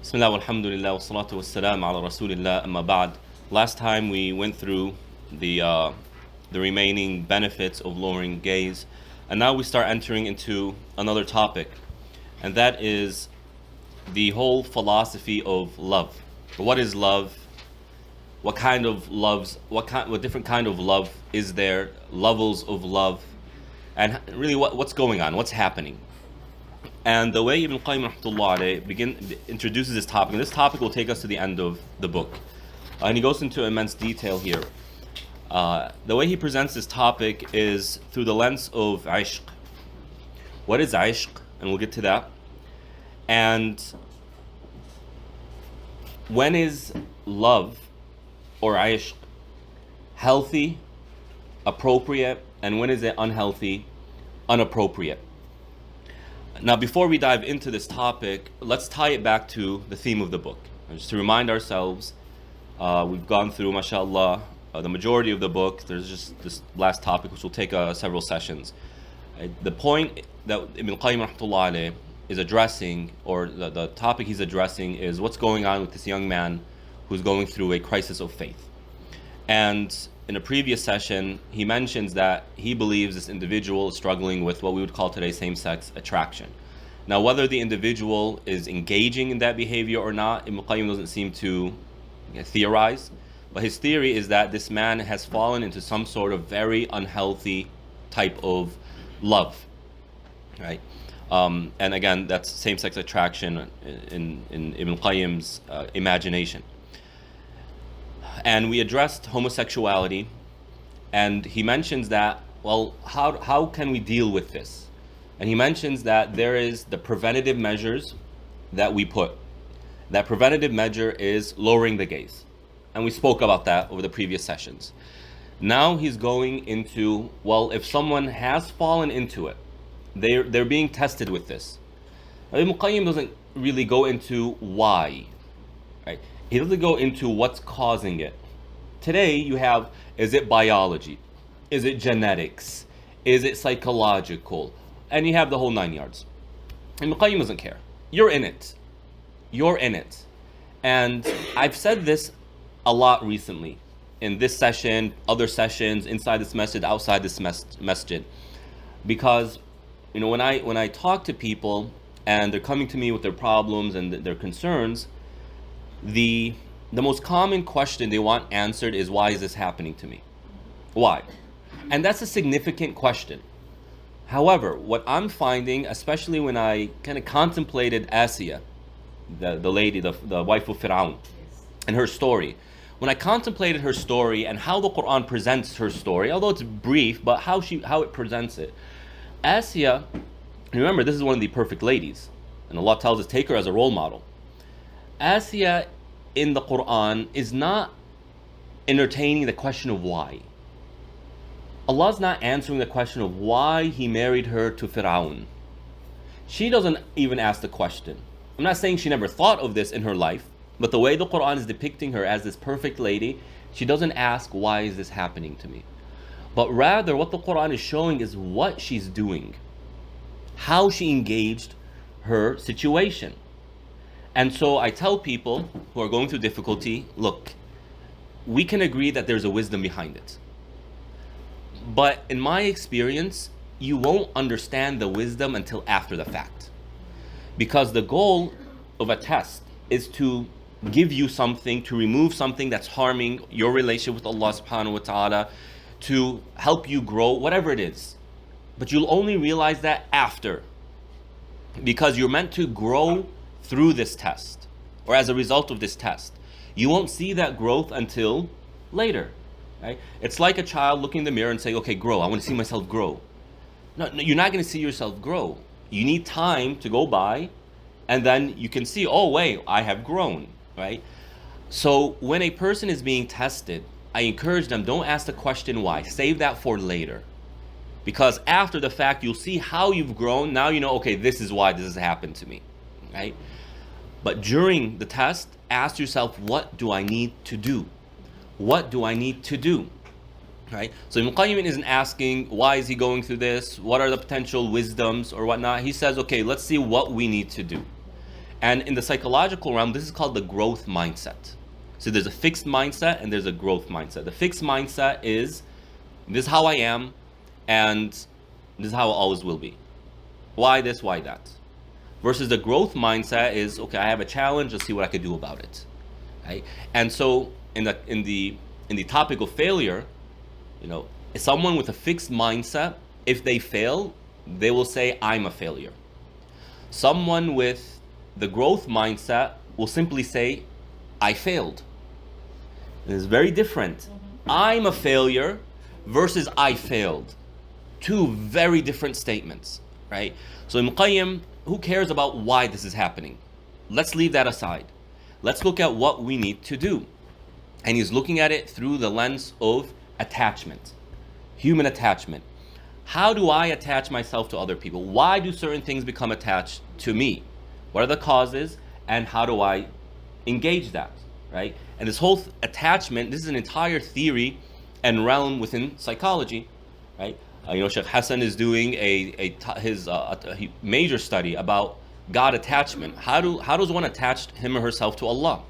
Bismillah, walhamdulillah, wa salatu wa salam ala rasulillah, amma ba'd. Last time we went through the remaining benefits of lowering gaze, and now we start entering into another topic, and that is the whole philosophy of love. What is love? What kind of loves? What different kind of love is there? Levels of love, and really what's going on? What's happening? And the way Ibn Qayyim rahmatullah alayh introduces this topic, and this topic will take us to the end of the book. And he goes into immense detail here. The way he presents this topic is through the lens of ishq. What is ishq? And we'll get to that. And when is love or ishq healthy, appropriate, and when is it unhealthy, unappropriate? Now, before we dive into this topic, let's tie it back to the theme of the book. Just to remind ourselves, we've gone through, mashallah, the majority of the book. There's just this last topic, which will take several sessions. The point that Ibn Qayyim rahmatullah alayh is addressing, or the topic he's addressing, is what's going on with this young man who's going through a crisis of faith. And in a previous session, he mentions that he believes this individual is struggling with what we would call today same-sex attraction. Now, whether the individual is engaging in that behavior or not, Ibn Qayyim doesn't seem to theorize, but his theory is that this man has fallen into some sort of very unhealthy type of love, right? And again, that's same-sex attraction in Ibn Qayyim's imagination. And we addressed homosexuality, and he mentions that, well, how can we deal with this? And he mentions that there is the preventative measures that we put. That preventative measure is lowering the gaze. And we spoke about that over the previous sessions. Now he's going into, well, if someone has fallen into it, they're being tested with this. Now, Ibn Qayyim doesn't really go into why, right? He doesn't go into what's causing it. Today you have, is it biology? Is it genetics? Is it psychological? And you have the whole 9 yards. And Ibn Qayyim doesn't care. You're in it. You're in it. And I've said this a lot recently. In this session, other sessions, inside this masjid, outside this masjid. Because, you know, when I talk to people and they're coming to me with their problems and their concerns, the most common question they want answered is, why is this happening to me? Why? And that's a significant question. However, what I'm finding, especially when I kind of contemplated Asiya, the lady, the wife of Fir'aun, and her story, when I contemplated her story and how the Quran presents her story, although it's brief, but how it presents it, Asiya, remember, this is one of the perfect ladies, and Allah tells us, take her as a role model. Asiya in the Quran is not entertaining the question of why. Allah's not answering the question of why He married her to Fir'aun. She doesn't even ask the question. I'm not saying she never thought of this in her life, but the way the Quran is depicting her as this perfect lady, she doesn't ask, why is this happening to me? But rather, what the Quran is showing is what she's doing, how she engaged her situation. And so I tell people who are going through difficulty, look, we can agree that there's a wisdom behind it. But in my experience, you won't understand the wisdom until after the fact. Because the goal of a test is to give you something, to remove something that's harming your relationship with Allah subhanahu wa ta'ala, to help you grow, whatever it is. But you'll only realize that after. Because you're meant to grow through this test, or as a result of this test. You won't see that growth until later, right? It's like a child looking in the mirror and saying, okay, grow, I want to see myself grow. No, you're not going to see yourself grow. You need time to go by, and then you can see, oh wait, I have grown, right? So when a person is being tested, I encourage them, don't ask the question why, save that for later. Because after the fact, you'll see how you've grown. Now you know, okay, this is why this has happened to me, right? But during the test, ask yourself, what do I need to do? What do I need to do? Right? So Ibn Qayyim isn't asking, why is he going through this? What are the potential wisdoms or whatnot? He says, okay, let's see what we need to do. And in the psychological realm, this is called the growth mindset. So there's a fixed mindset and there's a growth mindset. The fixed mindset is, this is how I am, and this is how it always will be. Why this, why that? Versus the growth mindset is, okay, I have a challenge, let's see what I can do about it. Right? And so in the topic of failure, someone with a fixed mindset, if they fail, they will say, I'm a failure. Someone with the growth mindset will simply say, I failed. It's very different. I'm a failure versus I failed. Two very different statements, right? So Ibn Qayyim, who cares about why this is happening? Let's leave that aside. Let's look at what we need to do. And he's looking at it through the lens of attachment, human attachment. How do I attach myself to other people? Why do certain things become attached to me? What are the causes, and how do I engage that, right? And this whole attachment, this is an entire theory and realm within psychology, right? Sheikh Hassan is doing his major study about God attachment. How does one attach him or herself to Allah?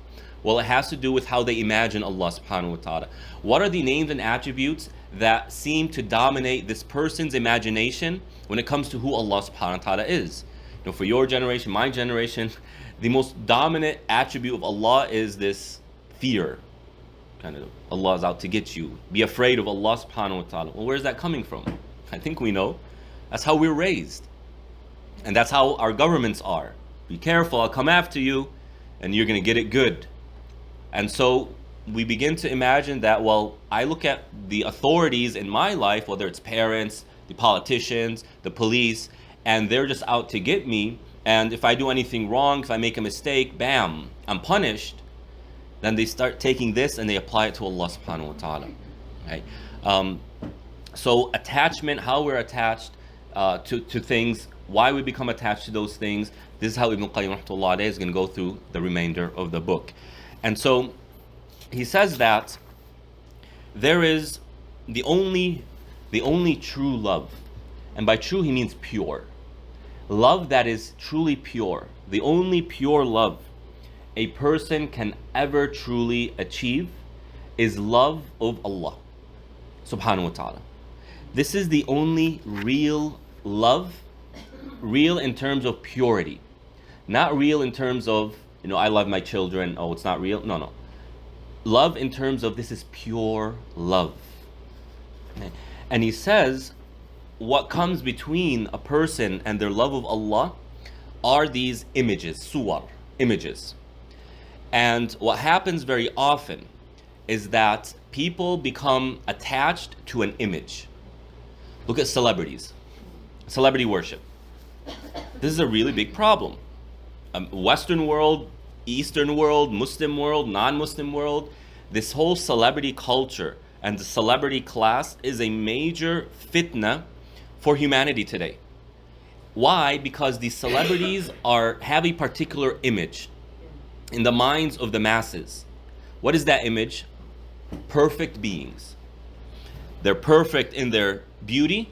Well, it has to do with how they imagine Allah subhanahu wa ta'ala. What are the names and attributes that seem to dominate this person's imagination when it comes to who Allah subhanahu wa ta'ala is? For your generation, my generation, the most dominant attribute of Allah is this fear. Kind of, Allah is out to get you. Be afraid of Allah subhanahu wa ta'ala. Well, where's that coming from? I think we know. That's how we're raised. And that's how our governments are. Be careful, I'll come after you, and you're going to get it good. And so we begin to imagine that, well, I look at the authorities in my life, whether it's parents, the politicians, the police, and they're just out to get me. And if I do anything wrong, if I make a mistake, bam, I'm punished. Then they start taking this and they apply it to Allah subhanahu wa ta'ala. Right? So attachment, how we're attached to things, why we become attached to those things, this is how Ibn Qayyim rahmatullah alayhi is going to go through the remainder of the book. And so he says that there is the only true love. And by true he means pure. Love that is truly pure. The only pure love a person can ever truly achieve is love of Allah subhanahu wa ta'ala. This is the only real love, real in terms of purity. Not real in terms of, I love my children, oh, it's not real. No. Love in terms of this is pure love. Okay? And he says, what comes between a person and their love of Allah are these images, suwar, images. And what happens very often is that people become attached to an image. Look at celebrities, celebrity worship. This is a really big problem. Western world, Eastern world, Muslim world, non-Muslim world, this whole celebrity culture and the celebrity class is a major fitna for humanity today. Why? Because these celebrities have a particular image in the minds of the masses. What is that image? Perfect beings. They're perfect in their beauty,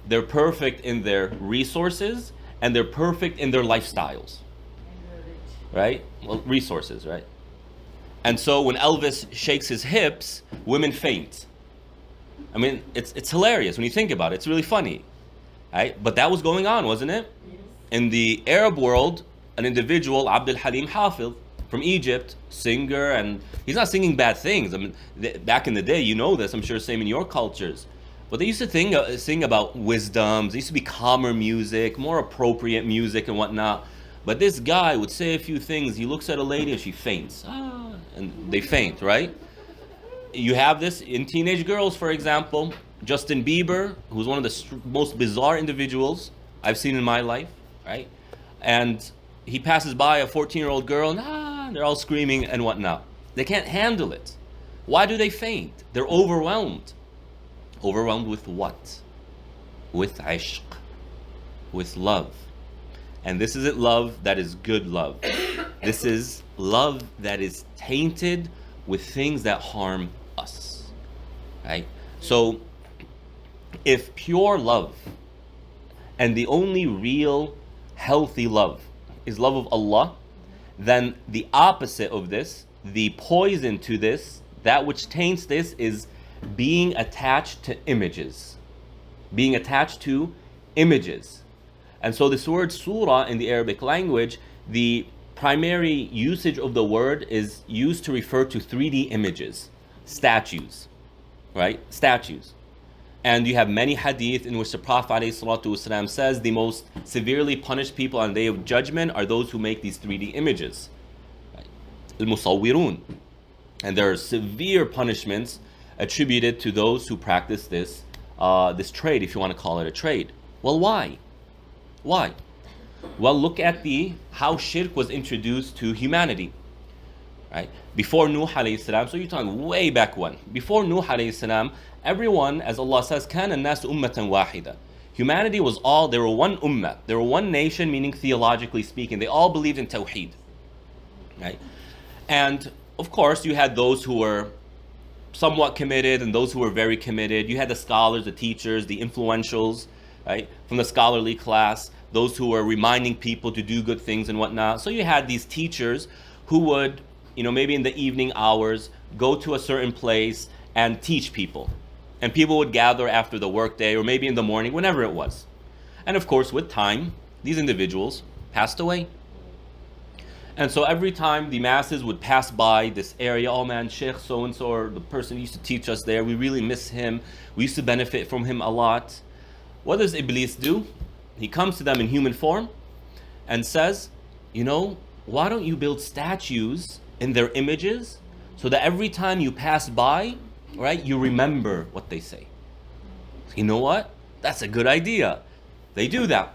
they're perfect in their resources, and they're perfect in their lifestyles. Right? Well, resources, right? And so when Elvis shakes his hips, women faint. I mean, it's hilarious when you think about it. It's really funny. Right? But that was going on, wasn't it? Yes. In the Arab world, an individual, Abdul Halim Hafiz, from Egypt, singer, and he's not singing bad things. I mean, back in the day, you know this, I'm sure same in your cultures. But they used to sing about wisdoms. There used to be calmer music, more appropriate music and whatnot. But this guy would say a few things. He looks at a lady and she faints. And they faint, right? You have this in teenage girls, for example. Justin Bieber, who's one of the most bizarre individuals I've seen in my life, right? And he passes by a 14-year-old girl and they're all screaming and whatnot. They can't handle it. Why do they faint? They're overwhelmed. Overwhelmed with what? With ishq, with love. And this isn't love that is good love. This is love that is tainted with things that harm us, right? So if pure love and the only real healthy love is love of Allah, then the opposite of this, the poison to this, that which taints this, is being attached to images. Being attached to images. And so this word surah in the Arabic language, the primary usage of the word is used to refer to 3D images, statues, right? Statues. And you have many hadith in which the Prophet ﷺ says the most severely punished people on the Day of Judgment are those who make these 3D images. Al-Musawwirun. And there are severe punishments attributed to those who practice this trade, if you want to call it a trade. Well, why? Why? Well, look at how shirk was introduced to humanity. Right? Before Nuh alayhi salam, so you're talking way back when. Before Nuh alayhi salam, everyone, as Allah says, كَانَ النَّاسُ أُمَّةً وَاحِدًا. Humanity was all, they were one ummah. They were one nation, meaning theologically speaking. They all believed in tawheed. Right? And of course, you had those who were somewhat committed and those who were very committed. You had the scholars, the teachers, the influentials, right, from the scholarly class, those who were reminding people to do good things and whatnot. So you had these teachers who would, maybe in the evening hours, go to a certain place and teach people. And people would gather after the workday or maybe in the morning, whenever it was. And of course, with time, these individuals passed away. And so every time the masses would pass by this area, oh man, Sheikh so-and-so, or the person who used to teach us there, we really miss him. We used to benefit from him a lot. What does Iblis do? He comes to them in human form and says, why don't you build statues in their images so that every time you pass by, right, you remember what they say. You know what? That's a good idea. They do that.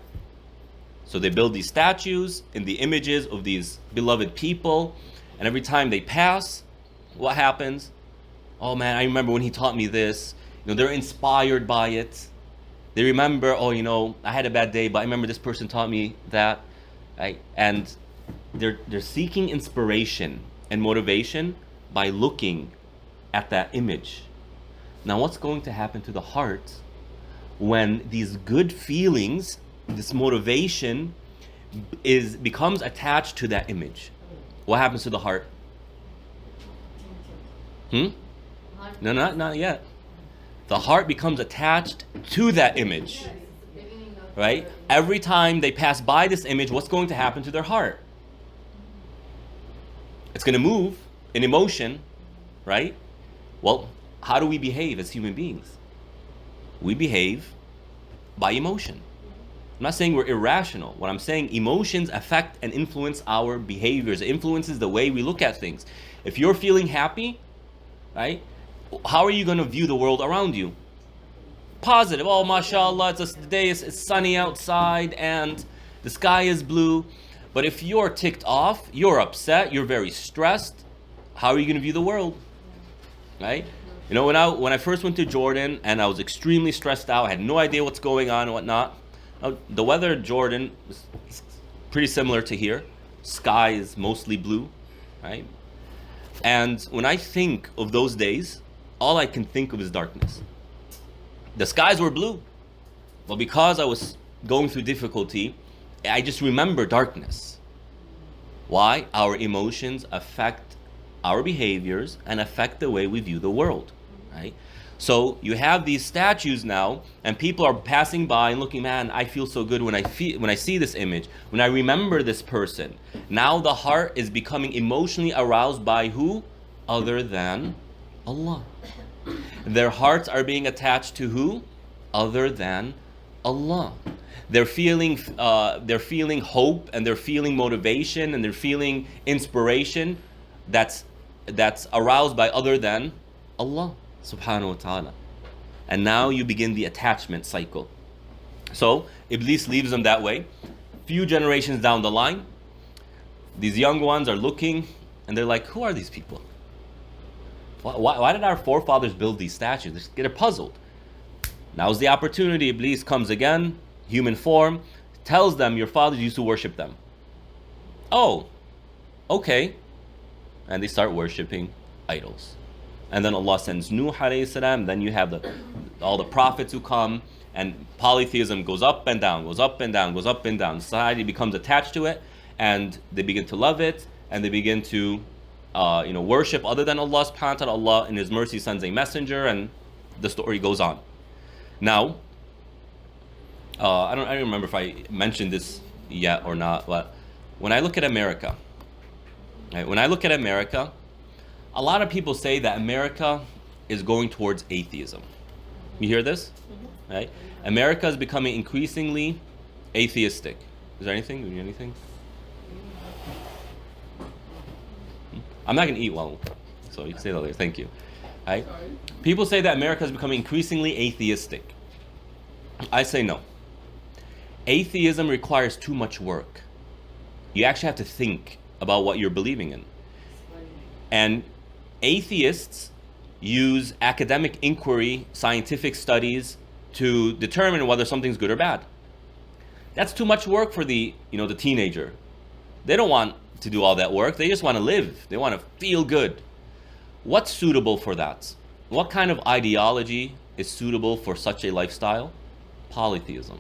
So they build these statues in the images of these beloved people, and every time they pass, what happens? Oh man, I remember when he taught me this. They're inspired by it. They remember, I had a bad day, but I remember this person taught me that. Right? And they're seeking inspiration and motivation by looking at that image. Now, what's going to happen to the heart when these good feelings, this motivation, becomes attached to that image? What happens to the heart? No, not yet. The heart becomes attached to that image, right? Every time they pass by this image, what's going to happen to their heart? It's going to move in emotion, right? Well, how do we behave as human beings? We behave by emotion. I'm not saying we're irrational. What I'm saying, emotions affect and influence our behaviors. It influences the way we look at things. If you're feeling happy, right, how are you going to view the world around you? Positive. Oh, mashallah, today it's sunny outside and the sky is blue. But if you're ticked off, you're upset, you're very stressed, how are you going to view the world? Right? When I first went to Jordan and I was extremely stressed out, I had no idea what's going on and whatnot. The weather in Jordan is pretty similar to here. Sky is mostly blue, right? And when I think of those days, all I can think of is darkness. The skies were blue, but because I was going through difficulty, I just remember darkness. Why? Our emotions affect our behaviors and affect the way we view the world, right? So you have these statues now, and people are passing by and looking, man, I feel so good when I see this image, when I remember this person. Now the heart is becoming emotionally aroused by who? Other than Allah. Their hearts are being attached to who? Other than Allah. They're feeling hope, and they're feeling motivation, and they're feeling inspiration that's aroused by other than Allah subhanahu wa ta'ala. And now you begin the attachment cycle. So Iblis leaves them that way. Few generations down the line, these young ones are looking and they're like, who are these people? Why did our forefathers build these statues? They're puzzled. Now's the opportunity. Iblis comes again, human form, tells them your fathers used to worship them. Oh, okay. And they start worshipping idols. And then Allah sends Nuh alayhi salam. Then you have all the prophets who come, and polytheism goes up and down, goes up and down, goes up and down. Society becomes attached to it, and they begin to love it. and they begin to worship other than Allah subhanahu wa ta'ala. Allah in His mercy sends a messenger, and the story goes on. Now, I don't remember if I mentioned this yet or not, but when I look at America, right, a lot of people say that America is going towards atheism. You hear this? Mm-hmm. Right? America is becoming increasingly atheistic. Is there anything? Do you need anything? I'm not going to eat well, so you can say that later. Thank you. Right? People say that America is becoming increasingly atheistic. I say no. Atheism requires too much work. You actually have to think about what you're believing in. And atheists use academic inquiry, scientific studies to determine whether something's good or bad. That's too much work for the teenager. They don't want to do all that work. They just want to live. They want to feel good. What's suitable for that? What kind of ideology is suitable for such a lifestyle? Polytheism.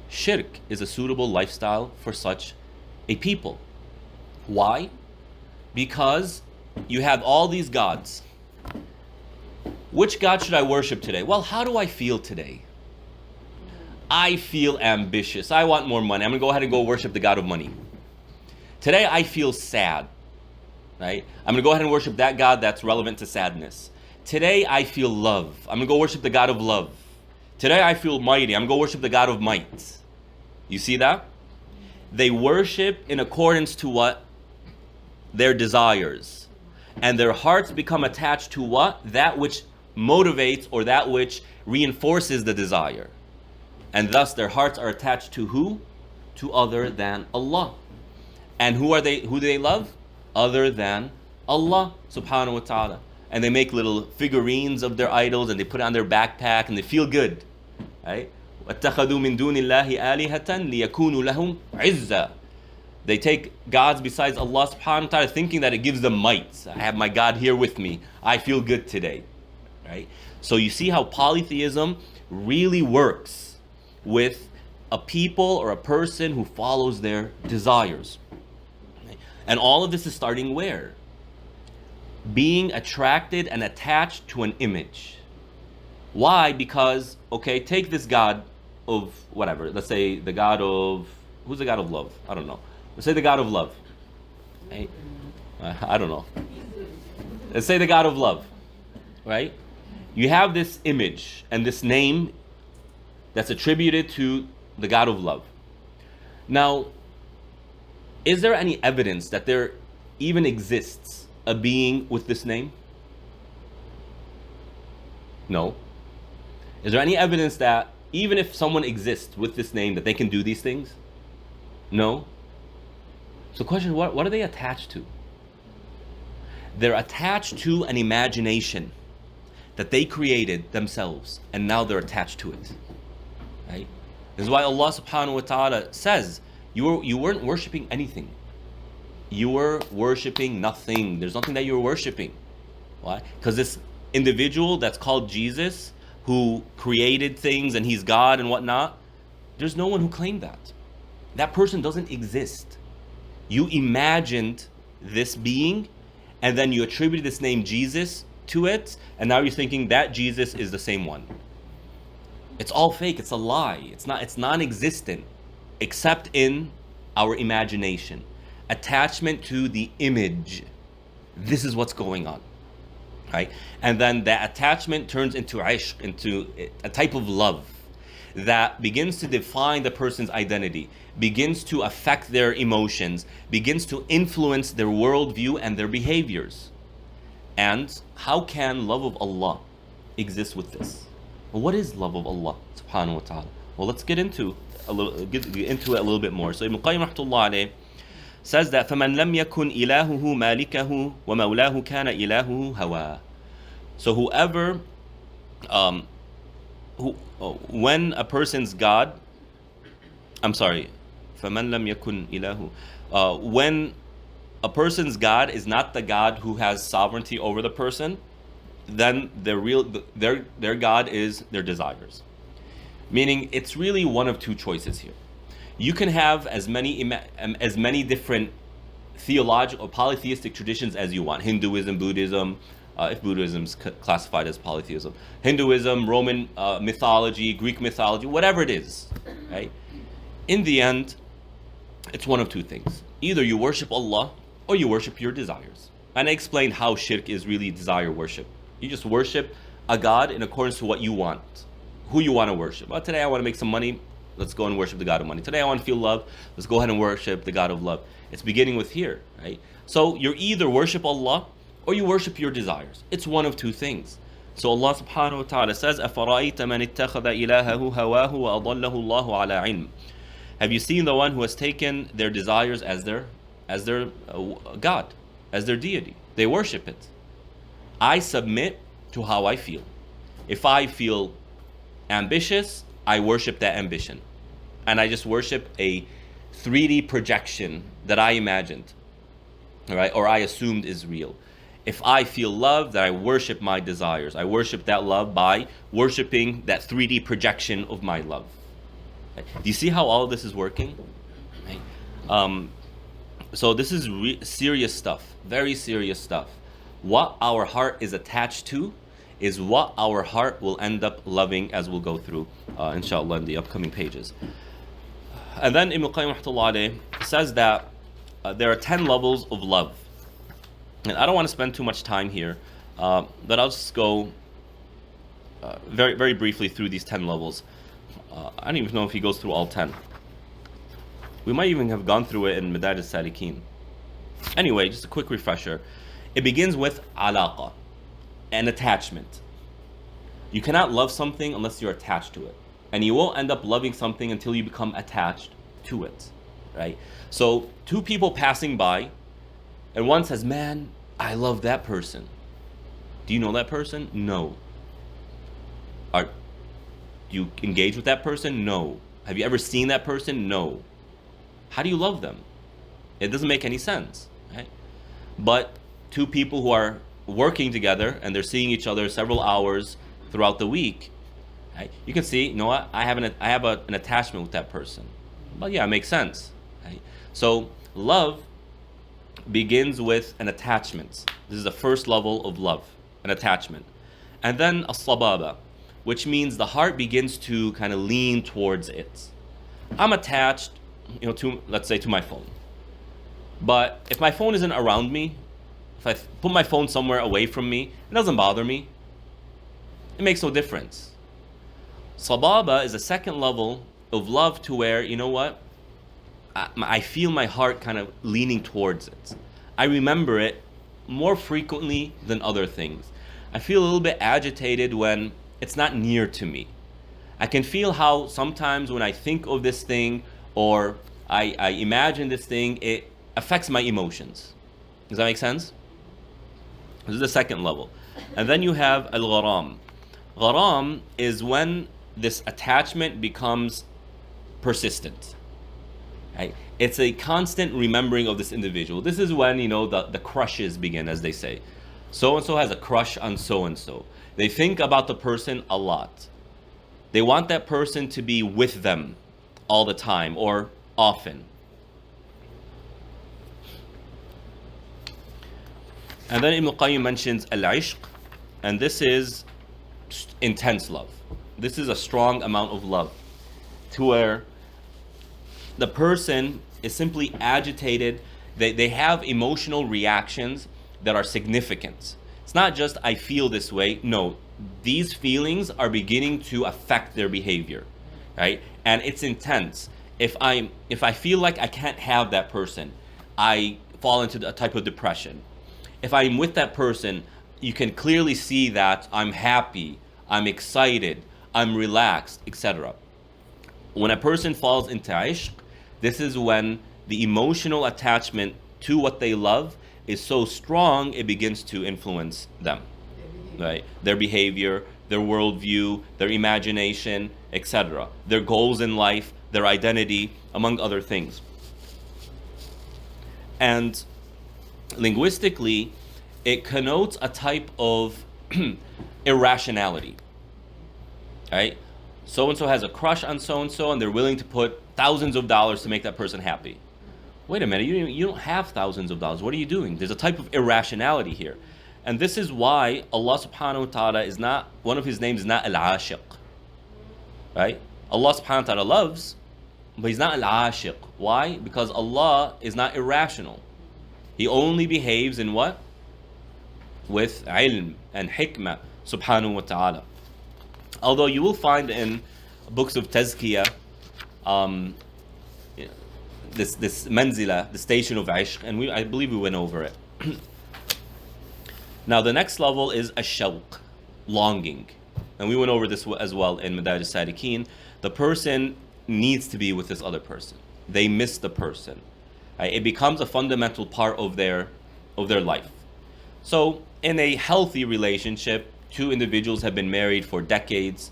Shirk is a suitable lifestyle for such a people. Why? Because you have all these gods. Which God should I worship today? Well, how do I feel today? I feel ambitious. I want more money. I'm going to go ahead and go worship the God of money. Today I feel sad. Right? I'm going to go ahead and worship that God that's relevant to sadness. Today I feel love. I'm going to go worship the God of love. Today I feel mighty. I'm going to go worship the God of might. You see that? They worship in accordance to what? Their desires. And their hearts become attached to what? That which motivates or that which reinforces the desire. And thus their hearts are attached to who? To other than Allah. And who do they love? Other than Allah subhanahu wa ta'ala. And they make little figurines of their idols and they put it on their backpack and they feel good. Right? وَاتَّخَذُوا مِن دُونِ اللَّهِ آلِهَةً لِيَكُونُوا لَهُمْ عِزًّا. They take gods besides Allah subhanahu wa ta'ala thinking that it gives them might. I have my God here with me. I feel good today. Right? So you see how polytheism really works with a people or a person who follows their desires. And all of this is starting where? Being attracted and attached to an image. Why? Because, take this God of whatever. Let's say the God of, who's the God of love? I don't know. Let's say the God of love. Right? I don't know. Let's say the God of love. Right? You have this image and this name that's attributed to the God of love. Now, is there any evidence that there even exists a being with this name? No. Is there any evidence that even if someone exists with this name that they can do these things? No. So the question is, what are they attached to? They're attached to an imagination that they created themselves, and now they're attached to it. Right? This is why Allah subhanahu wa ta'ala says, you weren't worshipping anything. You were worshipping nothing. There's nothing that you were worshipping. Why? Because this individual that's called Jesus, who created things and he's God and whatnot, there's no one who claimed that. That person doesn't exist. You imagined this being, and then you attributed this name Jesus to it, and now you're thinking that Jesus is the same one. It's all fake. It's a lie. It's non-existent, except in our imagination. Attachment to the image. This is what's going on. Right? And then that attachment turns into ishq, into a type of love that begins to define the person's identity, begins to affect their emotions, begins to influence their worldview and their behaviors. And how can love of Allah exist with this? Well, what is love of Allah subhanahu wa ta'ala? Well, let's get into it a little bit more. So Ibn Qayyim rahmatullah alayh says that فَمَنْ لَمْ يَكُنْ إِلَهُهُ مَالِكَهُ وَمَوْلَاهُ كَانَ إِلَهُهُ هَوَى. So whoever, when a person's God, فَمَنْ لَمْ يَكُنْ إِلَهُ, when a person's God is not the God who has sovereignty over the person, then their God is their desires. Meaning, it's really one of two choices here. You can have as many different theological, polytheistic traditions as you want. Hinduism, Buddhism, if Buddhism is classified as polytheism, Hinduism, Roman mythology, Greek mythology, whatever it is, right? In the end, it's one of two things. Either you worship Allah or you worship your desires. And I explained how shirk is really desire worship. You just worship a God in accordance to what you want, who you want to worship. Well, today I want to make some money, let's go and worship the God of money. Today I want to feel love, let's go ahead and worship the God of love. It's beginning with here, right? So you either worship Allah or you worship your desires. It's one of two things. So Allah subhanahu wa ta'ala says, أَفَرَأَيْتَ مَنِ اتَّخَذَ إِلَهَهُ هَوَاهُ وَأَضَلَّهُ اللَّهُ عَلَى عِلْمٍ. Have you seen the one who has taken their desires as their God, as their deity? They worship it. I submit to how I feel. If I feel ambitious, I worship that ambition. And I just worship a 3D projection that I imagined, all right, or I assumed is real. If I feel love, then I worship my desires. I worship that love by worshiping that 3D projection of my love. Do you see how all of this is working? Right? So this is serious stuff, very serious stuff. What our heart is attached to is what our heart will end up loving, as we'll go through, inshallah, in the upcoming pages. And then Ibn Qayyim rahmatullahi alayhi says that there are 10 levels of love. And I don't want to spend too much time here, but I'll just go very, very briefly through these 10 levels. I don't even know if he goes through all 10. We might even have gone through it in Madarij al-Salikin. Anyway, just a quick refresher. It begins with alaqa, an attachment. You cannot love something unless you're attached to it. And you won't end up loving something until you become attached to it, right? So two people passing by, and one says, man, I love that person. Do you know that person? No. Do you engage with that person? No. Have you ever seen that person? No. How do you love them? It doesn't make any sense, right? But two people who are working together and they're seeing each other several hours throughout the week, right? You can see, you know what? I have an attachment with that person. But yeah, it makes sense, right? So love begins with an attachment. This is the first level of love, an attachment. And then as-sababa, which means the heart begins to kind of lean towards it. I'm attached, to, let's say, to my phone. But if my phone isn't around me, if I put my phone somewhere away from me, it doesn't bother me. It makes no difference. Sababa is a second level of love to where, you know what? I feel my heart kind of leaning towards it. I remember it more frequently than other things. I feel a little bit agitated when it's not near to me. I can feel how sometimes when I think of this thing or I imagine this thing, it affects my emotions. Does that make sense? This is the second level. And then you have al-gharam. Gharam is when this attachment becomes persistent. Right? It's a constant remembering of this individual. This is when, the crushes begin, as they say. So-and-so has a crush on so-and-so. They think about the person a lot. They want that person to be with them all the time or often. And then Ibn Qayyim mentions al-ishq, and this is intense love. This is a strong amount of love to where the person is simply agitated. They have emotional reactions that are significant. It's not just I feel this way. No, these feelings are beginning to affect their behavior, right? And it's intense. If I feel like I can't have that person, I fall into a type of depression. If I'm with that person, you can clearly see that I'm happy, I'm excited, I'm relaxed, etc. When a person falls into ishq, this is when the emotional attachment to what they love is so strong, it begins to influence them, right? Their behavior, their worldview, their imagination, etc. Their goals in life, their identity, among other things. And linguistically, it connotes a type of irrationality, right? So-and-so has a crush on so-and-so and they're willing to put thousands of dollars to make that person happy. wait a minute, you don't have thousands of dollars. What are you doing? There's a type of irrationality here. And this is why Allah subhanahu wa ta'ala is not, one of his names is not al-ashiq. Right? Allah subhanahu wa ta'ala loves, but he's not al-ashiq. Why? Because Allah is not irrational. He only behaves in what? With ilm and hikmah subhanahu wa ta'ala. Although you will find in books of tazkiyah, this manzila, the station of ishq, and I believe we went over it. Now the next level is ash-shawq, longing. And we went over this as well in Madarij as-Salikin. The person needs to be with this other person. They miss the person. It becomes a fundamental part of their life. So in a healthy relationship, two individuals have been married for decades.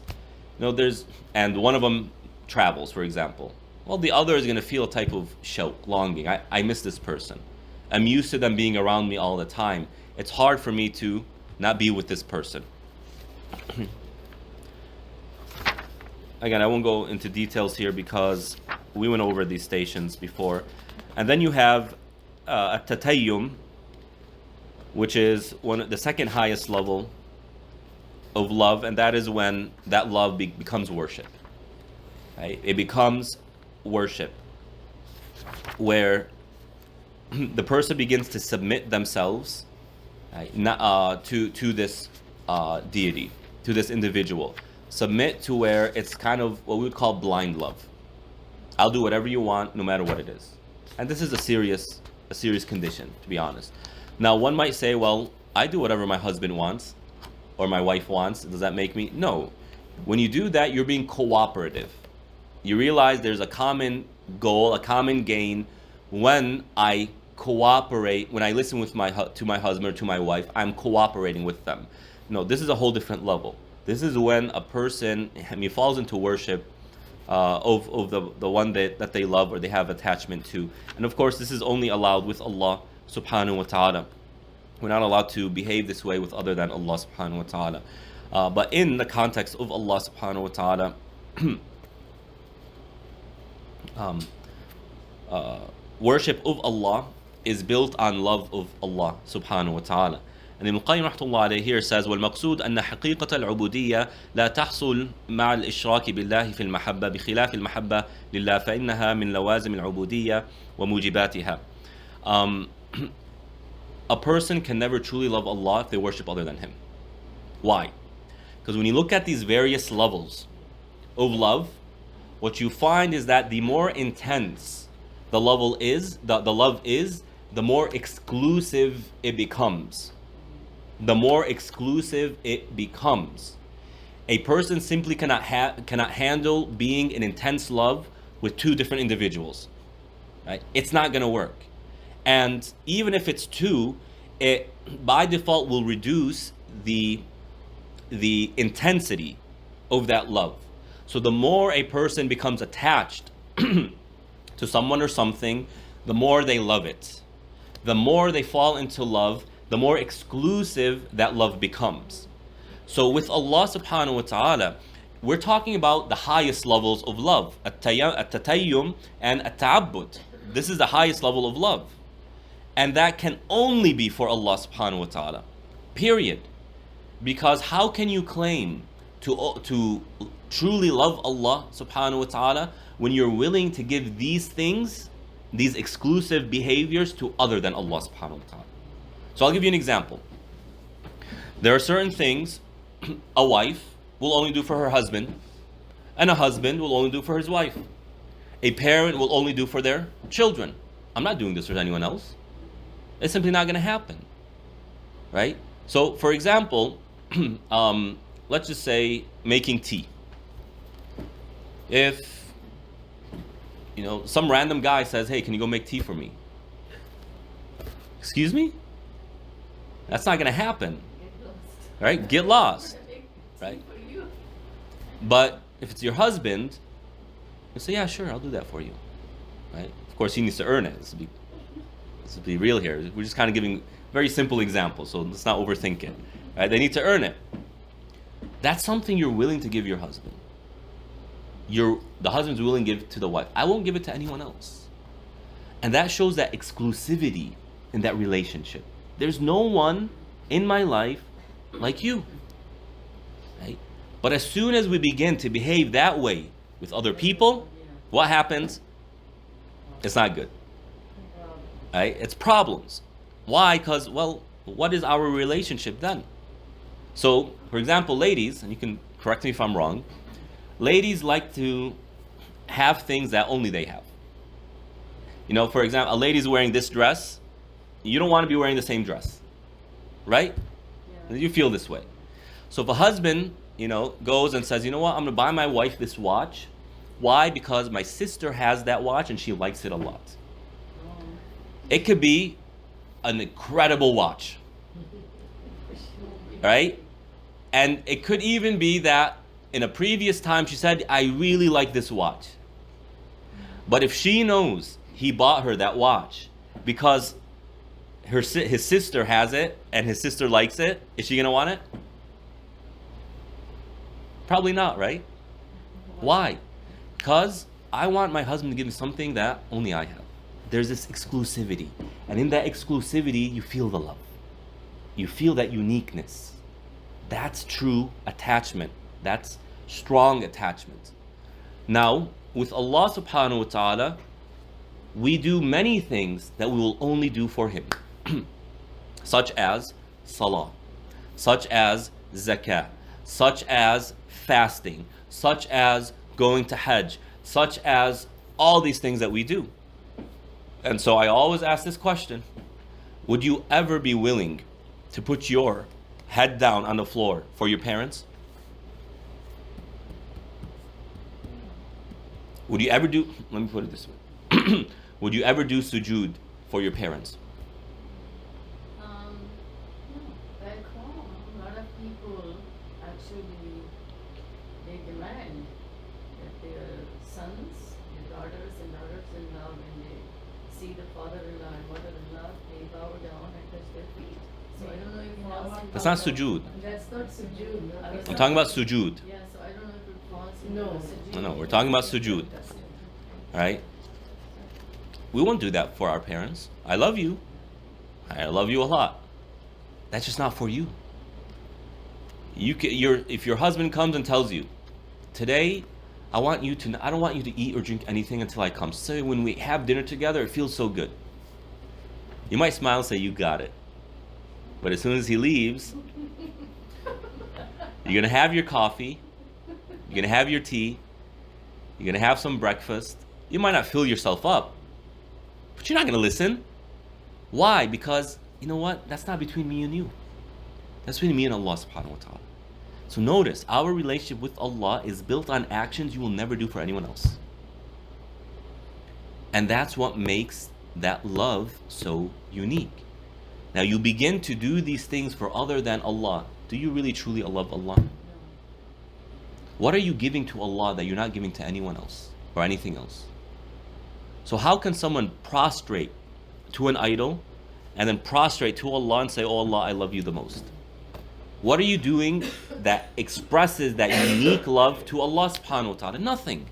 And one of them travels, for example. Well, the other is going to feel a type of shawq, longing. I miss this person. I'm used to them being around me all the time. It's hard for me to not be with this person. Again, I won't go into details here because we went over these stations before. And then you have at-tatayyum, which is the second highest level of love, and that is when that love becomes worship. Right? It becomes worship, where the person begins to submit themselves, right, to this deity, to this individual. Submit to where it's kind of what we would call blind love. I'll do whatever you want, no matter what it is. And this is a serious condition, to be honest. Now, one might say, well, I do whatever my husband wants or my wife wants. Does that make me? No. When you do that, you're being cooperative. You realize there's a common goal, a common gain. When I cooperate, when I listen to my husband or to my wife, I'm cooperating with them. No, this is a whole different level. This is when a person falls into worship of the one that they love or they have attachment to. And of course, this is only allowed with Allah subhanahu wa ta'ala. We're not allowed to behave this way with other than Allah subhanahu wa ta'ala. But in the context of Allah subhanahu wa ta'ala, worship of Allah is built on love of Allah subhanahu wa ta'ala. And Ibn Qayyim rahmatullah alayhi here says, وَالْمَقْصُودُ أَنَّ حَقِيقَةَ الْعُبُودِيَّةِ لَا تَحْصُلْ مَعَ الْإِشْرَاكِ بِاللَّهِ فِي الْمَحَبَّةِ بِخِلَافِ الْمَحَبَّةِ لِلَّهِ فَإِنَّهَا مِنْ لَوَازِمِ الْعُبُودِيَّةِ وَمُوجِبَاتِهَا. A person can never truly love Allah if they worship other than Him. Why? Because when you look at these various levels of love, what you find is that the more intense the love is, the more exclusive it becomes. The more exclusive it becomes. A person simply cannot handle being in intense love with two different individuals. Right? It's not going to work. And even if it's two, it by default will reduce the intensity of that love. So the more a person becomes attached to someone or something, the more they love it. The more they fall into love, the more exclusive that love becomes. So with Allah subhanahu wa ta'ala, we're talking about the highest levels of love, at-tatayyum and at-ta'abbud. This is the highest level of love. And that can only be for Allah subhanahu wa ta'ala. Period. Because how can you claim to truly love Allah subhanahu wa ta'ala when you're willing to give these things, these exclusive behaviors to other than Allah subhanahu wa ta'ala? So I'll give you an example. There are certain things a wife will only do for her husband, and a husband will only do for his wife. A parent will only do for their children. I'm not doing this for anyone else. It's simply not going to happen. Right? So, for example, let's just say making tea. If, some random guy says, hey, can you go make tea for me? Excuse me? That's not going to happen. Right? Get lost. Right? But if it's your husband, you say, yeah, sure, I'll do that for you. Right? Of course, he needs to earn it. Let's be real here. We're just kind of giving very simple examples, so let's not overthink it. Right? They need to earn it. That's something you're willing to give your husband. The husband's willing to give to the wife. I won't give it to anyone else. And that shows that exclusivity in that relationship. There's no one in my life like you. Right? But as soon as we begin to behave that way with other people, what happens? It's not good. Right? It's problems. Why? Because, well, what is our relationship then? So, for example, ladies, and you can correct me if I'm wrong, ladies like to have things that only they have. You know, for example, a lady's wearing this dress, you don't want to be wearing the same dress, right? Yeah. You feel this way. So if a husband, goes and says, you know what, I'm going to buy my wife this watch. Why? Because my sister has that watch and she likes it a lot. It could be an incredible watch, right? And it could even be that in a previous time she said, I really like this watch. But if she knows he bought her that watch because his sister has it and his sister likes it, is she going to want it? Probably not, right? Why? Because I want my husband to give me something that only I have. There's this exclusivity. And in that exclusivity, you feel the love. You feel that uniqueness. That's true attachment. That's strong attachment. Now, with Allah subhanahu wa ta'ala, we do many things that we will only do for Him. Such as salah, such as zakah, such as fasting, such as going to Hajj, such as all these things that we do. And so I always ask this question: would you ever be willing to put your head down on the floor for your parents? Would you ever do, let me put it this way, would you ever do sujood for your parents? No. Back home, a lot of people actually, they demand that their sons, their daughters and daughters-in-law, when they see the father-in-law and mother-in-law, they bow down and touch their feet. So I don't know if it falls into That's not sujood. That's not sujood. I'm talking about sujood. Yeah, so I don't know if it falls into sujood. No, we're talking about sujood. Right? We won't do that for our parents. I love you. I love you a lot. That's just not for you. If your husband comes and tells you, today, I don't want you to eat or drink anything until I come. So when we have dinner together, it feels so good. You might smile and say, you got it. But as soon as he leaves, you're going to have your coffee, you're going to have your tea, you're going to have some breakfast. You might not fill yourself up, but you're not going to listen. Why? Because, you know what? That's not between me and you. That's between me and Allah subhanahu wa ta'ala. So notice, our relationship with Allah is built on actions you will never do for anyone else. And that's what makes that love so unique. Now you begin to do these things for other than Allah. Do you really truly love Allah? No. What are you giving to Allah that you're not giving to anyone else or anything else? So how can someone prostrate to an idol and then prostrate to Allah and say, oh Allah, I love you the most? What are you doing that expresses that unique love to Allah subhanahu wa ta'ala? Nothing.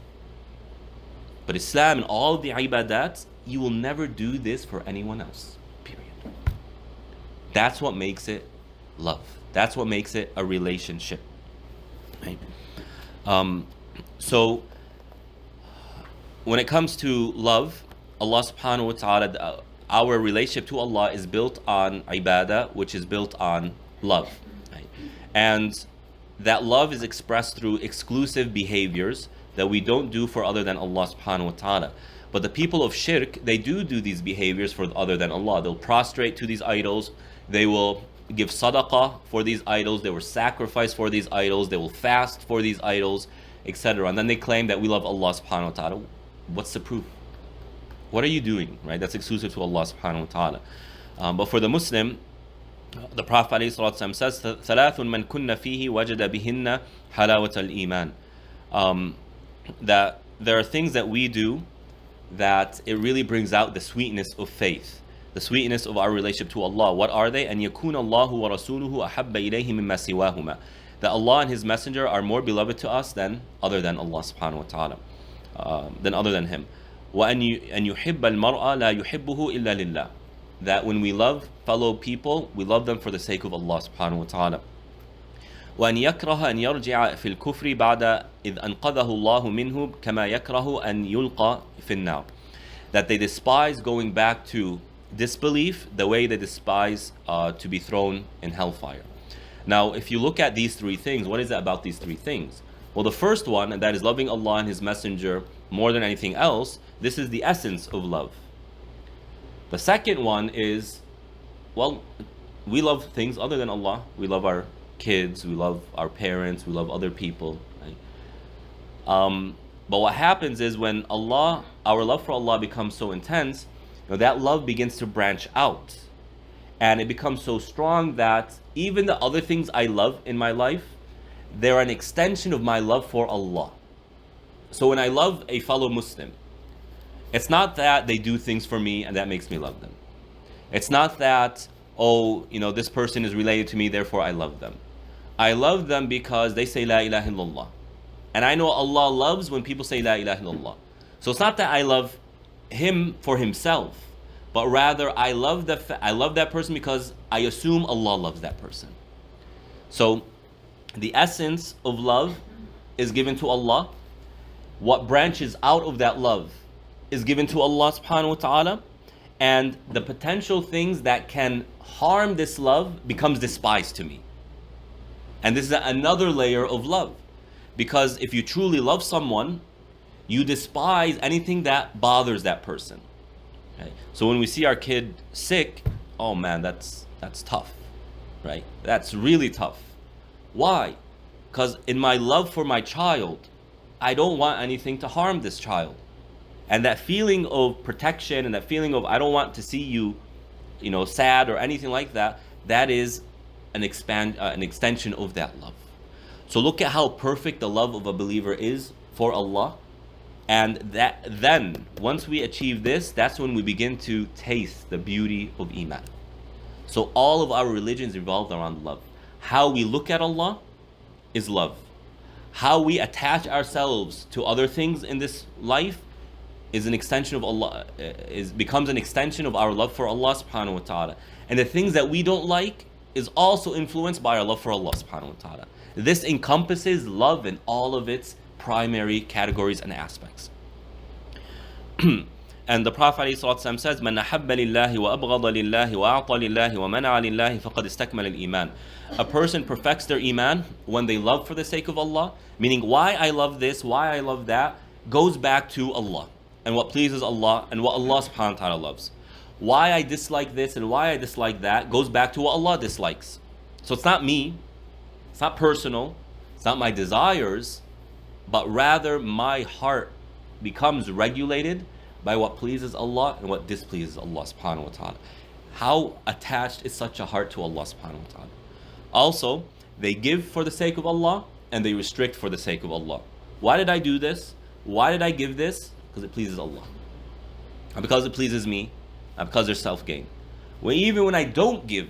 But Islam and all the ibadat, you will never do this for anyone else. Period. That's what makes it love. That's what makes it a relationship. Right? So when it comes to love, Allah subhanahu wa ta'ala, our relationship to Allah is built on ibadah, which is built on love. Right? And that love is expressed through exclusive behaviors that we don't do for other than Allah subhanahu wa ta'ala. But the people of shirk, they do these behaviors for other than Allah. They'll prostrate to these idols. They will give sadaqah for these idols. They will sacrifice for these idols. They will fast for these idols, etc. And then they claim that we love Allah subhanahu wa ta'ala. What's the proof? What are you doing? Right? That's exclusive to Allah subhanahu wa ta'ala. But for the Muslim, the Prophet ﷺ says, ثَلَاثٌ مَنْ كُنَّ فِيهِ وَجَدَ بِهِنَّ حَلَاوَةَ الْإِيمَانِ. That there are things that we do that it really brings out the sweetness of faith, the sweetness of our relationship to Allah. What are they? أَنْ يَكُونَ اللَّهُ وَرَسُولُهُ أَحَبَّ إِلَيْهِ مِمَّا سِوَاهُمَا. That Allah and His Messenger are more beloved to us than other than Allah subhanahu wa ta'ala, than other than Him. أن يحب المرء لا يحبه إلا لله. That when we love fellow people, we love them for the sake of Allah subhanahu wa ta'ala. وأن يكره أن يرجع في الكفر بعد إذ أنقذه الله منه كما يكره أن يلقى في النار. That they despise going back to disbelief the way they despise to be thrown in hellfire. Now, if you look at these three things, what is it about these three things? Well, the first one, and that is loving Allah and His Messenger more than anything else, this is the essence of love. The second one is, well, we love things other than Allah. We love our kids, we love our parents, we love other people. Right? But what happens is when our love for Allah becomes so intense, that love begins to branch out. And it becomes so strong that even the other things I love in my life, they're an extension of my love for Allah. So when I love a fellow Muslim, it's not that they do things for me and that makes me love them. It's not that, this person is related to me, therefore I love them. I love them because they say La ilaha illallah. And I know Allah loves when people say La ilaha illallah. So it's not that I love him for himself, but rather I love that person because I assume Allah loves that person. So the essence of love is given to Allah. What branches out of that love is given to Allah subhanahu wa ta'ala. And the potential things that can harm this love becomes despised to me. And this is another layer of love. Because if you truly love someone, you despise anything that bothers that person. Okay? So when we see our kid sick, oh man, that's tough, right? That's really tough. Why? Because in my love for my child, I don't want anything to harm this child. And that feeling of protection and that feeling of I don't want to see you, sad or anything like that, that is an extension of that love. So look at how perfect the love of a believer is for Allah. And then, once we achieve this, that's when we begin to taste the beauty of Iman. So all of our religions revolve around love. How we look at Allah is love. How we attach ourselves to other things in this life is an extension of Allah, becomes an extension of our love for Allah subhanahu wa ta'ala. And the things that we don't like is also influenced by our love for Allah subhanahu wa ta'ala. This encompasses love in all of its primary categories and aspects. And the Prophet ﷺ says, "Man ahabba lillahi wa abghada lillahi wa a'ta lillahi wa mana'a lillahi faqad istakmala al-iman." A person perfects their iman when they love for the sake of Allah, meaning why I love this, why I love that, goes back to Allah and what pleases Allah and what Allah subhanahu wa ta'ala loves. Why I dislike this and why I dislike that goes back to what Allah dislikes. So it's not me, it's not personal, it's not my desires, but rather my heart becomes regulated by what pleases Allah and what displeases Allah subhanahu wa ta'ala. How attached is such a heart to Allah subhanahu wa ta'ala? Also, they give for the sake of Allah and they restrict for the sake of Allah. Why did I do this? Why did I give this? Because it pleases Allah. And because it pleases me, and because there's self-gain. Even when I don't give,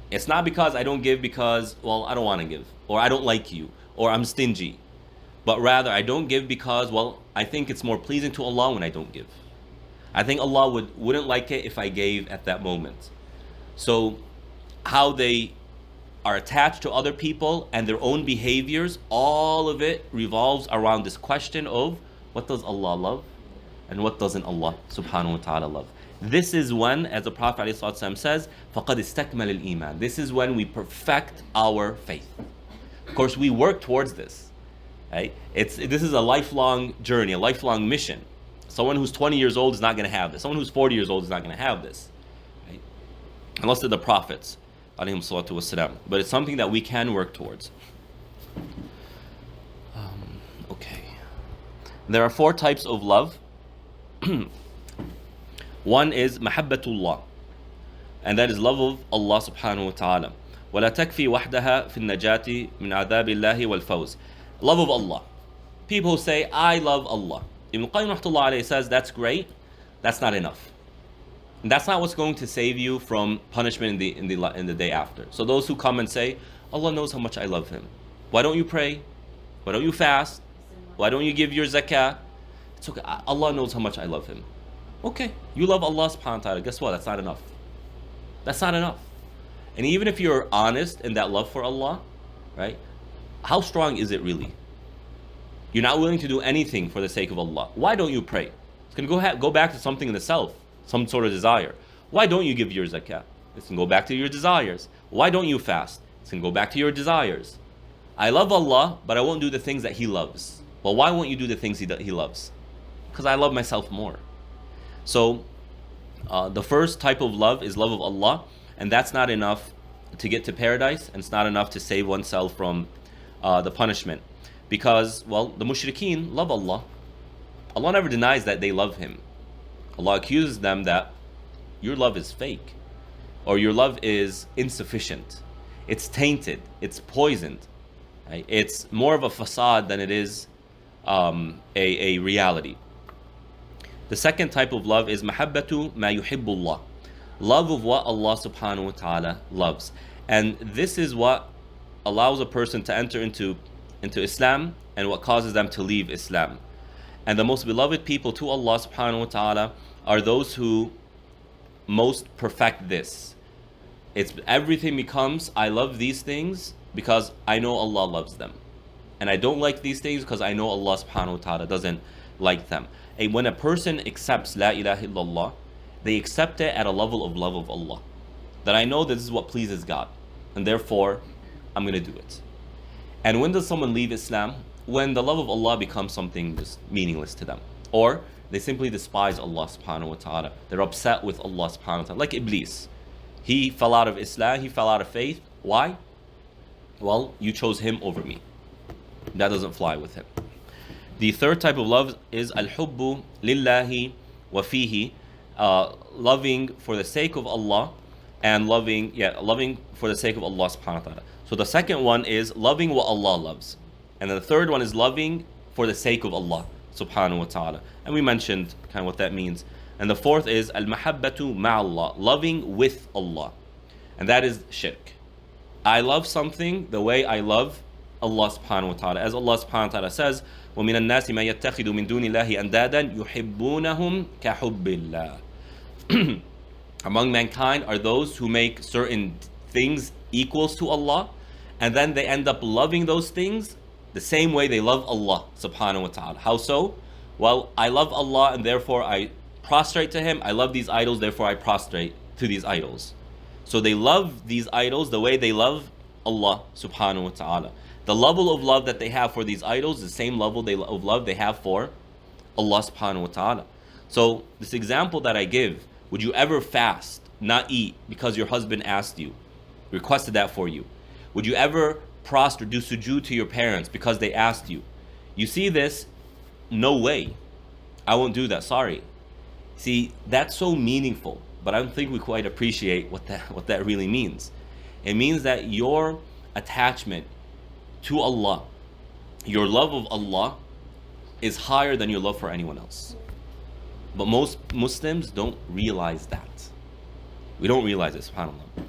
it's not because I don't give because, I don't want to give, or I don't like you, or I'm stingy. But rather, I don't give because, I think it's more pleasing to Allah when I don't give. I think Allah wouldn't like it if I gave at that moment. So, how they are attached to other people and their own behaviors, all of it revolves around this question of what does Allah love and what doesn't Allah subhanahu wa ta'ala love. This is when, as the Prophet ﷺ says, فَقَدْ اسْتَكْمَلَ الْإِيمَانِ. This is when we perfect our faith. Of course, we work towards this. Right? This is a lifelong journey, a lifelong mission. Someone who's 20 years old is not going to have this. Someone who's 40 years old is not going to have this. Right? Unless they're the prophets. But it's something that we can work towards. Okay. There are 4 types of love. One is mahabbatullah, and that is love of Allah subhanahu wa ta'ala. وَلَا تَكْفِي وَحْدَهَا فِي النَّجَاةِ مِنْ عَذَابِ اللَّهِ وَالْفَوْزِ. Love of Allah. People who say, I love Allah. Ibn Qayyim rahmatullah alayhi says, that's great, that's not enough. And that's not what's going to save you from punishment in the day after. So those who come and say, Allah knows how much I love Him. Why don't you pray? Why don't you fast? Why don't you give your zakah? It's okay. Allah knows how much I love him. Okay, you love Allah subhanahu wa ta'ala. Guess what? That's not enough. That's not enough. And even if you're honest in that love for Allah, right? How strong is it really? You're not willing to do anything for the sake of Allah. Why don't you pray? It's going to go back to something in the self, some sort of desire. Why don't you give your zakah? It's going to go back to your desires. Why don't you fast? It's going to go back to your desires. I love Allah, but I won't do the things that He loves. Well, why won't you do the things He loves? Because I love myself more. So, the first type of love is love of Allah, and that's not enough to get to paradise, and it's not enough to save oneself from the punishment. Because, well, the mushrikeen love Allah. Allah never denies that they love Him. Allah accuses them that your love is fake, or your love is insufficient. It's tainted. It's poisoned. Right? It's more of a facade than it is a reality. The second type of love is mahabbatu ma yuhibbullah. Love of what Allah subhanahu wa ta'ala loves. And this is what allows a person to enter into Islam and what causes them to leave Islam. And the most beloved people to Allah subhanahu wa ta'ala are those who most perfect this. It's everything becomes, I love these things because I know Allah loves them. And I don't like these things because I know Allah subhanahu wa ta'ala doesn't like them. And when a person accepts La ilaha illallah, they accept it at a level of love of Allah. That I know this is what pleases God. And therefore, I'm going to do it. And when does someone leave Islam? When the love of Allah becomes something just meaningless to them. Or they simply despise Allah subhanahu wa ta'ala. They're upset with Allah subhanahu wa ta'ala. Like Iblis. He fell out of Islam, he fell out of faith. Why? Well, you chose him over me. That doesn't fly with him. The third type of love is al-hubbu lillahi wa fihi, loving for the sake of Allah, and loving for the sake of Allah subhanahu wa ta'ala. So the second one is loving what Allah loves. And then the third one is loving for the sake of Allah subhanahu wa ta'ala. And we mentioned kind of what that means. And the fourth is al-mahabbatu ma'allah, loving with Allah. And that is shirk. I love something the way I love Allah subhanahu wa ta'ala. As Allah subhanahu wa ta'ala says, وَمِنَ النَّاسِ مَن يَتَّخِذُ مِن دُونِ اللَّهِ أَنْدَادًا يُحِبُّونَهُمْ كَحُبِّ اللَّهِ. Among mankind are those who make certain things equals to Allah, and then they end up loving those things the same way they love Allah subhanahu wa ta'ala. How so? Well, I love Allah and therefore I prostrate to Him. I love these idols, therefore I prostrate to these idols. So they love these idols the way they love Allah subhanahu wa ta'ala. The level of love that they have for these idols is the same level of love they have for Allah subhanahu wa ta'ala. So this example that I give, would you ever fast, not eat, because your husband asked you, requested that for you? Would you ever prostrate, do sujood to your parents because they asked you? You see this? No way. I won't do that, sorry. See, that's so meaningful, but I don't think we quite appreciate what that really means. It means that your attachment to Allah, your love of Allah, is higher than your love for anyone else. But most Muslims don't realize that. We don't realize it, subhanAllah.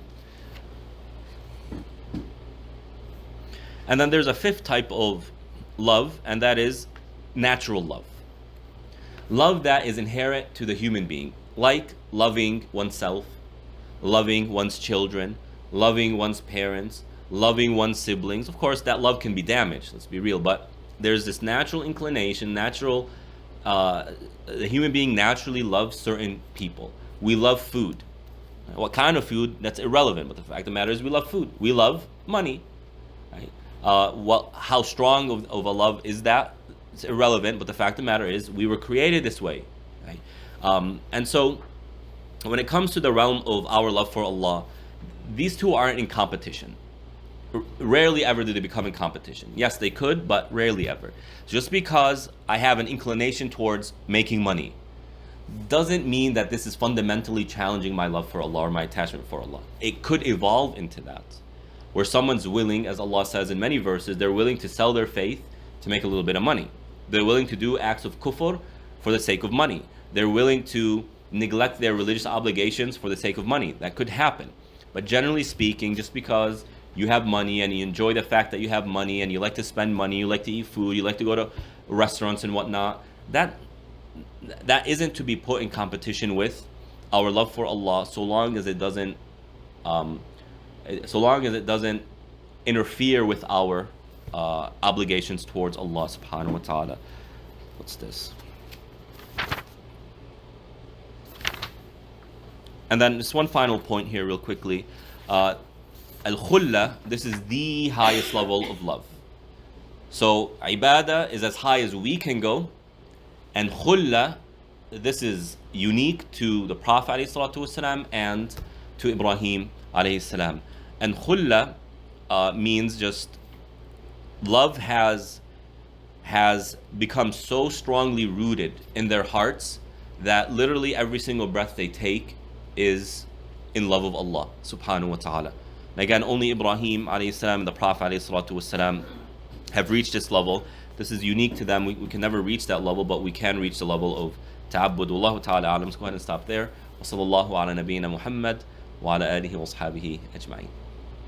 And then there's a fifth type of love, and that is natural love. Love that is inherent to the human being, like loving oneself, loving one's children, loving one's parents, loving one's siblings. Of course, that love can be damaged, let's be real, but there's this natural inclination, the human being naturally loves certain people. We love food. What kind of food? That's irrelevant, but the fact of the matter is we love food. We love money. Right? How strong of a love is that? It's irrelevant, but the fact of the matter is we were created this way. Right? And so when it comes to the realm of our love for Allah, these two aren't in competition. Rarely ever do they become in competition. Yes, they could, but rarely ever. Just because I have an inclination towards making money doesn't mean that this is fundamentally challenging my love for Allah or my attachment for Allah. It could evolve into that, where someone's willing, as Allah says in many verses, they're willing to sell their faith to make a little bit of money. They're willing to do acts of kufr for the sake of money. They're willing to neglect their religious obligations for the sake of money. That could happen. But generally speaking, just because you have money and you enjoy the fact that you have money and you like to spend money, you like to eat food, you like to go to restaurants and whatnot, that that isn't to be put in competition with our love for Allah, so long as it doesn't interfere with our obligations towards Allah subhanahu wa ta'ala. What's this? And then just one final point here real quickly. Al-khulla, this is the highest level of love. So ibadah is as high as we can go, and khulla, this is unique to the Prophet ﷺ and to Ibrahim alayhi. And khulla means just love has become so strongly rooted in their hearts that literally every single breath they take is in love of Allah subhanahu wa ta'ala. And again, only Ibrahim alayhi and the Prophet alayhi have reached this level. This is unique to them. We can never reach that level, but we can reach the level of ta'abbud. Wallahu ta'ala alam. Let's go ahead and stop there. Wa sallallahu ala nabiyyina Muhammad wa ala alihi wa ashabihi ajma'in.